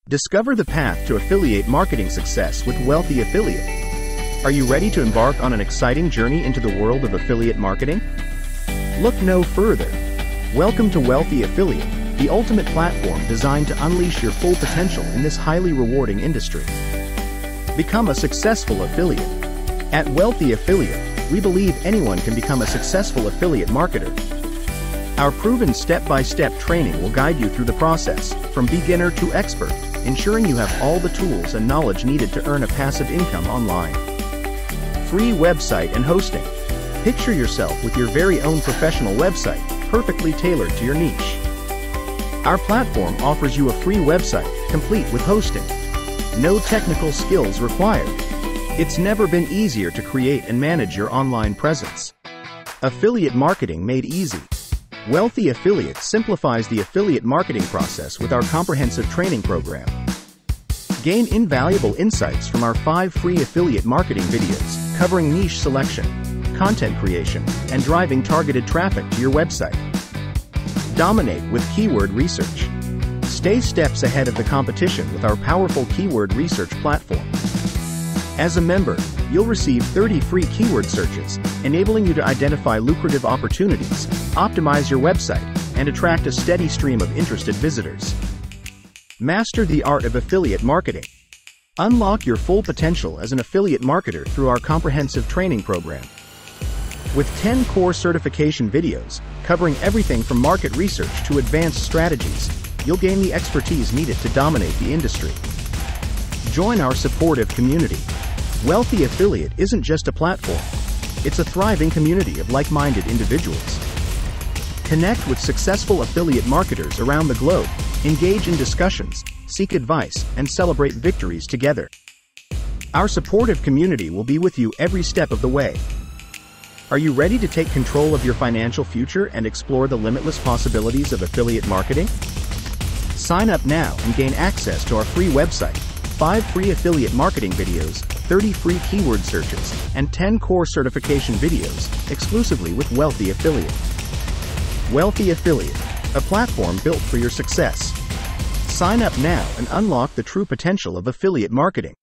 Discover the path to affiliate marketing success with Wealthy Affiliate. Are you ready to embark on an exciting journey into the world of affiliate marketing? Look no further. Welcome to Wealthy Affiliate, the ultimate platform designed to unleash your full potential in this highly rewarding industry. Become a successful affiliate. At Wealthy Affiliate, we believe anyone can become a successful affiliate marketer. Our proven step-by-step training will guide you through the process, from beginner to expert, ensuring you have all the tools and knowledge needed to earn a passive income online. Free website and hosting. Picture yourself with your very own professional website, perfectly tailored to your niche. Our platform offers you a free website, complete with hosting. No technical skills required. It's never been easier to create and manage your online presence. Affiliate marketing made easy. Wealthy Affiliate simplifies the affiliate marketing process with our comprehensive training program. Gain invaluable insights from our 5 free affiliate marketing videos covering niche selection, content creation, and driving targeted traffic to your website. Dominate with keyword research. Stay steps ahead of the competition with our powerful keyword research platform. As a member, you'll receive 30 free keyword searches, enabling you to identify lucrative opportunities, optimize your website, and attract a steady stream of interested visitors. Master the art of affiliate marketing. Unlock your full potential as an affiliate marketer through our comprehensive training program. With 10 core certification videos, covering everything from market research to advanced strategies, you'll gain the expertise needed to dominate the industry. Join our supportive community. Wealthy Affiliate isn't just a platform. It's a thriving community of like-minded individuals. Connect with successful affiliate marketers around the globe, engage in discussions, seek advice, and celebrate victories together. Our supportive community will be with you every step of the way. Are you ready to take control of your financial future and explore the limitless possibilities of affiliate marketing? Sign up now and gain access to our free website, 5 free affiliate marketing videos, 30 free keyword searches, and 10 core certification videos, exclusively with Wealthy Affiliate. Wealthy Affiliate, a platform built for your success. Sign up now and unlock the true potential of affiliate marketing.